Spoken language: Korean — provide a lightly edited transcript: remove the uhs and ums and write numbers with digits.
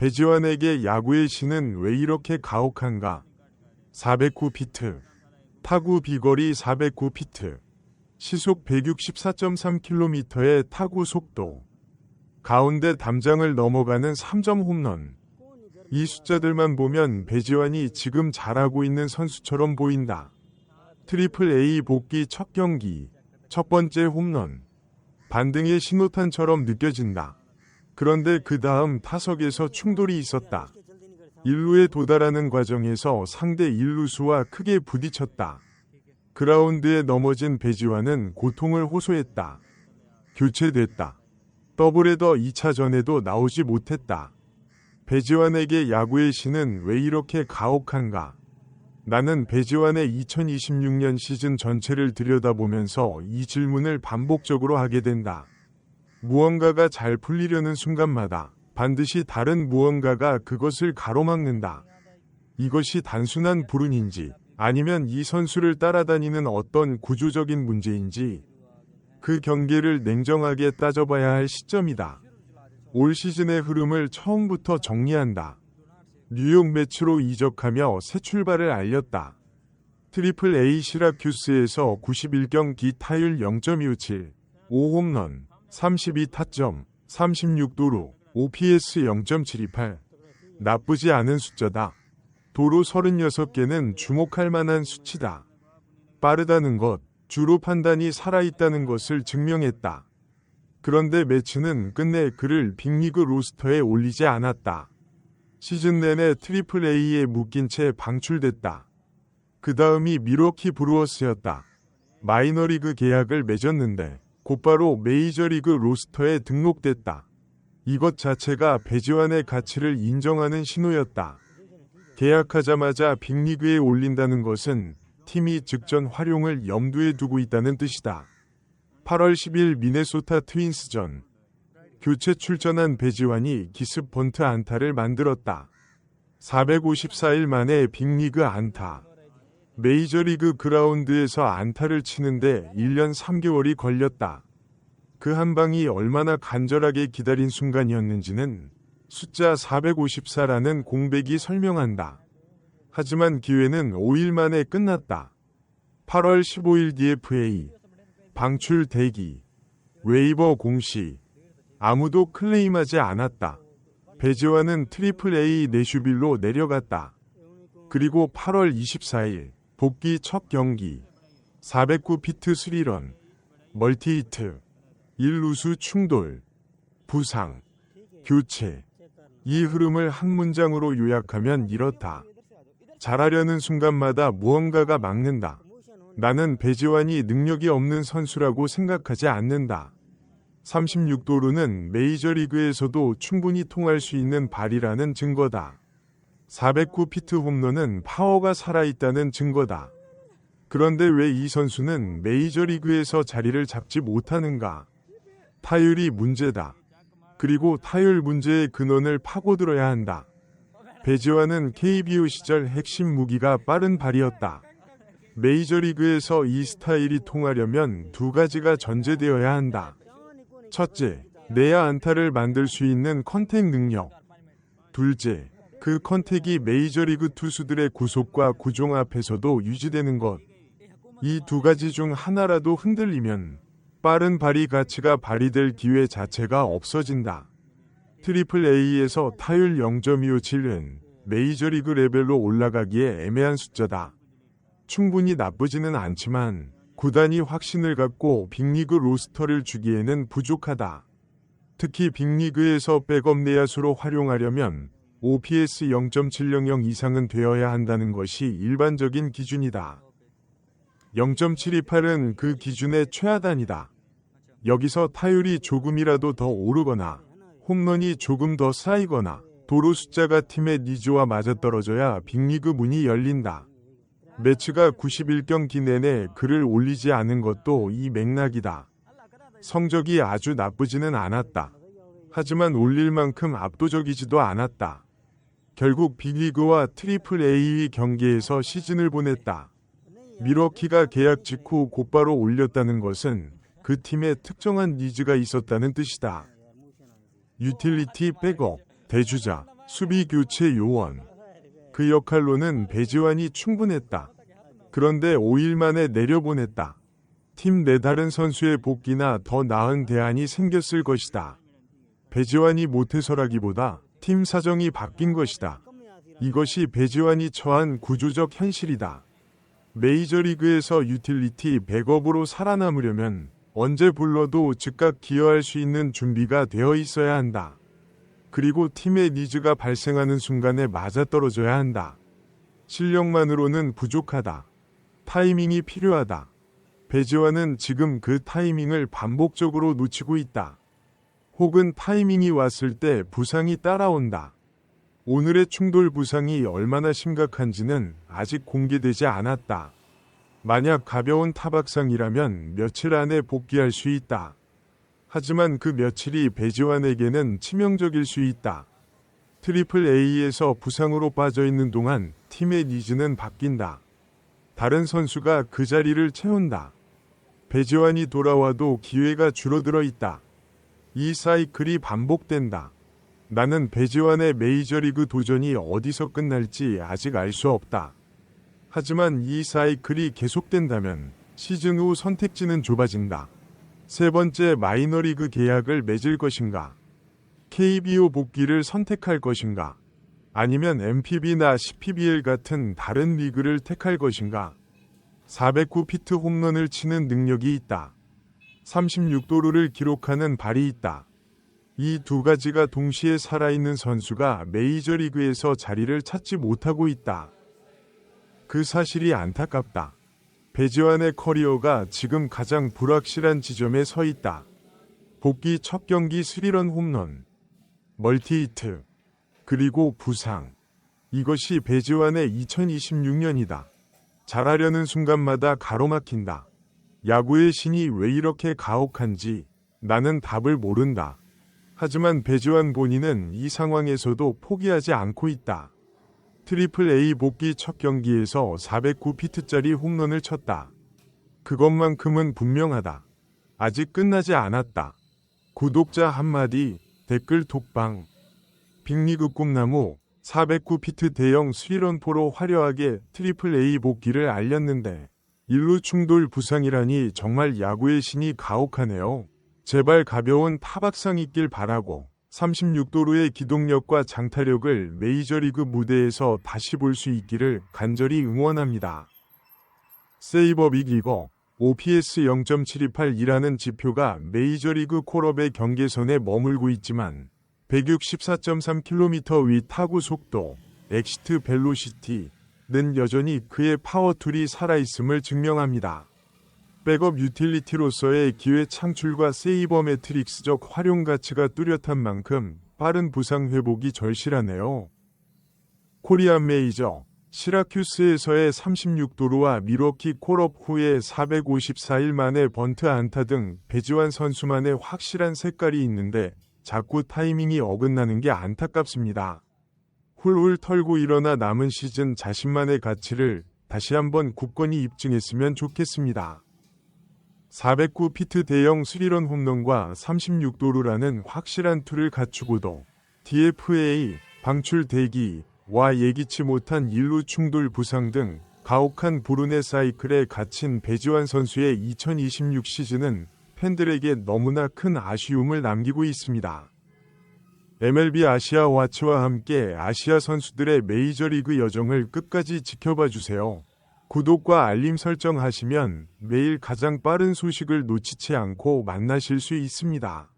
배지환에게 야구의 신은 왜 이렇게 가혹한가? 409피트. 타구 비거리 409피트. 시속 164.3km의 타구 속도. 가운데 담장을 넘어가는 3점 홈런. 이 숫자들만 보면 배지환이 지금 잘하고 있는 선수처럼 보인다. 트리플 A 복귀 첫 경기, 첫 번째 홈런. 반등의 신호탄처럼 느껴진다. 그런데 그 다음 타석에서 충돌이 있었다. 1루에 도달하는 과정에서 상대 1루수와 크게 부딪혔다. 그라운드에 넘어진 배지환은 고통을 호소했다. 교체됐다. 더블헤더 2차전에도 나오지 못했다. 배지환에게 야구의 신은 왜 이렇게 가혹한가? 나는 배지환의 2026년 시즌 전체를 들여다보면서 이 질문을 반복적으로 하게 된다. 무언가가 잘 풀리려는 순간마다 반드시 다른 무언가가 그것을 가로막는다. 이것이 단순한 불운인지 아니면 이 선수를 따라다니는 어떤 구조적인 문제인지 그 경계를 냉정하게 따져봐야 할 시점이다. 올 시즌의 흐름을 처음부터 정리한다. 뉴욕 매치로 이적하며 새 출발을 알렸다. 트리플 A 시라큐스에서 91경기 타율 0.27, 5홈런, 32타점, 36도루, OPS 0.728. 나쁘지 않은 숫자다. 도루 36개는 주목할 만한 수치다. 빠르다는 것, 주로 판단이 살아있다는 것을 증명했다. 그런데 매치는 끝내 그를 빅리그 로스터에 올리지 않았다. 시즌 내내 트리플 A에 묶인 채 방출됐다. 그 다음이 밀워키 브루어스였다. 마이너리그 계약을 맺었는데 곧바로 메이저리그 로스터에 등록됐다. 이것 자체가 배지환의 가치를 인정하는 신호였다. 계약하자마자 빅리그에 올린다는 것은 팀이 직전 활용을 염두에 두고 있다는 뜻이다. 8월 10일 미네소타 트윈스전. 교체 출전한 배지환이 기습 번트 안타를 만들었다. 454일 만에 빅리그 안타. 메이저리그 그라운드에서 안타를 치는데 1년 3개월이 걸렸다. 그 한 방이 얼마나 간절하게 기다린 순간이었는지는 숫자 454라는 공백이 설명한다. 하지만 기회는 5일 만에 끝났다. 8월 15일 DFA. 방출 대기. 웨이버 공시. 아무도 클레임하지 않았다. 배지환은 트리플 A 내슈빌로 내려갔다. 그리고 8월 24일 복귀 첫 경기. 409피트 3런. 멀티히트. 1루수 충돌. 부상. 교체. 이 흐름을 한 문장으로 요약하면 이렇다. 잘하려는 순간마다 무언가가 막는다. 나는 배지환이 능력이 없는 선수라고 생각하지 않는다. 36도루는 메이저리그에서도 충분히 통할 수 있는 발이라는 증거다. 409피트 홈런은 파워가 살아있다는 증거다. 그런데 왜 이 선수는 메이저리그에서 자리를 잡지 못하는가? 타율이 문제다. 그리고 타율 문제의 근원을 파고들어야 한다. 배지환은 KBO 시절 핵심 무기가 빠른 발이었다. 메이저리그에서 이 스타일이 통하려면 두 가지가 전제되어야 한다. 첫째, 내야 안타를 만들 수 있는 컨택 능력. 둘째, 그 컨택이 메이저리그 투수들의 구속과 구종 앞에서도 유지되는 것. 이 두 가지 중 하나라도 흔들리면 빠른 발이 가치가 발휘될 기회 자체가 없어진다. 트리플 A에서 타율 0.257은 메이저리그 레벨로 올라가기에 애매한 숫자다. 충분히 나쁘지는 않지만 구단이 확신을 갖고 빅리그 로스터를 주기에는 부족하다. 특히 빅리그에서 백업 내야수로 활용하려면 OPS 0.700 이상은 되어야 한다는 것이 일반적인 기준이다. 0.728은 그 기준의 최하단이다. 여기서 타율이 조금이라도 더 오르거나 홈런이 조금 더 쌓이거나 도루 숫자가 팀의 니즈와 맞아떨어져야 빅리그 문이 열린다. 매치가 91경기 내내 그를 올리지 않은 것도 이 맥락이다. 성적이 아주 나쁘지는 않았다. 하지만 올릴 만큼 압도적이지도 않았다. 결국 빅리그와 트리플 A 경기에서 시즌을 보냈다. 밀워키가 계약 직후 곧바로 올렸다는 것은 그 팀에 특정한 니즈가 있었다는 뜻이다. 유틸리티 백업, 대주자, 수비 교체 요원. 그 역할로는 배지환이 충분했다. 그런데 5일 만에 내려보냈다. 팀 내 다른 선수의 복귀나 더 나은 대안이 생겼을 것이다. 배지환이 못해서라기보다 팀 사정이 바뀐 것이다. 이것이 배지환이 처한 구조적 현실이다. 메이저리그에서 유틸리티 백업으로 살아남으려면 언제 불러도 즉각 기여할 수 있는 준비가 되어 있어야 한다. 그리고 팀의 니즈가 발생하는 순간에 맞아떨어져야 한다. 실력만으로는 부족하다. 타이밍이 필요하다. 배지환은 지금 그 타이밍을 반복적으로 놓치고 있다. 혹은 타이밍이 왔을 때 부상이 따라온다. 오늘의 충돌 부상이 얼마나 심각한지는 아직 공개되지 않았다. 만약 가벼운 타박상이라면 며칠 안에 복귀할 수 있다. 하지만 그 며칠이 배지환에게는 치명적일 수 있다. 트리플 A에서 부상으로 빠져있는 동안 팀의 니즈는 바뀐다. 다른 선수가 그 자리를 채운다. 배지환이 돌아와도 기회가 줄어들어 있다. 이 사이클이 반복된다. 나는 배지환의 메이저리그 도전이 어디서 끝날지 아직 알 수 없다. 하지만 이 사이클이 계속된다면 시즌 후 선택지는 좁아진다. 세 번째 마이너리그 계약을 맺을 것인가? KBO 복귀를 선택할 것인가? 아니면 MPB나 CPBL 같은 다른 리그를 택할 것인가? 409피트 홈런을 치는 능력이 있다. 36도루를 기록하는 발이 있다. 이 두 가지가 동시에 살아있는 선수가 메이저리그에서 자리를 찾지 못하고 있다. 그 사실이 안타깝다. 배지환의 커리어가 지금 가장 불확실한 지점에 서 있다. 복귀 첫 경기 3런 홈런, 멀티히트, 그리고 부상. 이것이 배지환의 2026년이다. 잘하려는 순간마다 가로막힌다. 야구의 신이 왜 이렇게 가혹한지 나는 답을 모른다. 하지만 배지환 본인은 이 상황에서도 포기하지 않고 있다. 트리플 A 복귀 첫 경기에서 409피트짜리 홈런을 쳤다. 그것만큼은 분명하다. 아직 끝나지 않았다. 구독자 한마디, 댓글 톡방. 빅리그 꿈나무 409피트 대형 3런포로 화려하게 트리플 A 복귀를 알렸는데 일루 충돌 부상이라니 정말 야구의 신이 가혹하네요. 제발 가벼운 타박상 있길 바라고 36도루의 기동력과 장타력을 메이저리그 무대에서 다시 볼 수 있기를 간절히 응원합니다. 세이버 빅리거 OPS 0.728이라는 지표가 메이저리그 콜업의 경계선에 머물고 있지만 164.3km 위 타구 속도, 엑시트 벨로시티는 여전히 그의 파워툴이 살아있음을 증명합니다. 백업 유틸리티로서의 기회 창출과 세이버 매트릭스적 활용 가치가 뚜렷한 만큼 빠른 부상 회복이 절실하네요. 코리안 메이저 시라큐스에서의 36도루와 미러키 콜업 후에 454일 만에 번트 안타 등 배지환 선수만의 확실한 색깔이 있는데 자꾸 타이밍이 어긋나는 게 안타깝습니다. 훌훌 털고 일어나 남은 시즌 자신만의 가치를 다시 한번 굳건히 입증했으면 좋겠습니다. 409피트 대형 3런 홈런과 36도루라는 확실한 툴을 갖추고도 DFA, 방출 대기와 예기치 못한 일루 충돌 부상 등 가혹한 불운의 사이클에 갇힌 배지환 선수의 2026 시즌은 팬들에게 너무나 큰 아쉬움을 남기고 있습니다. MLB 아시아 와치와 함께 아시아 선수들의 메이저리그 여정을 끝까지 지켜봐 주세요. 구독과 알림 설정하시면 매일 가장 빠른 소식을 놓치지 않고 만나실 수 있습니다.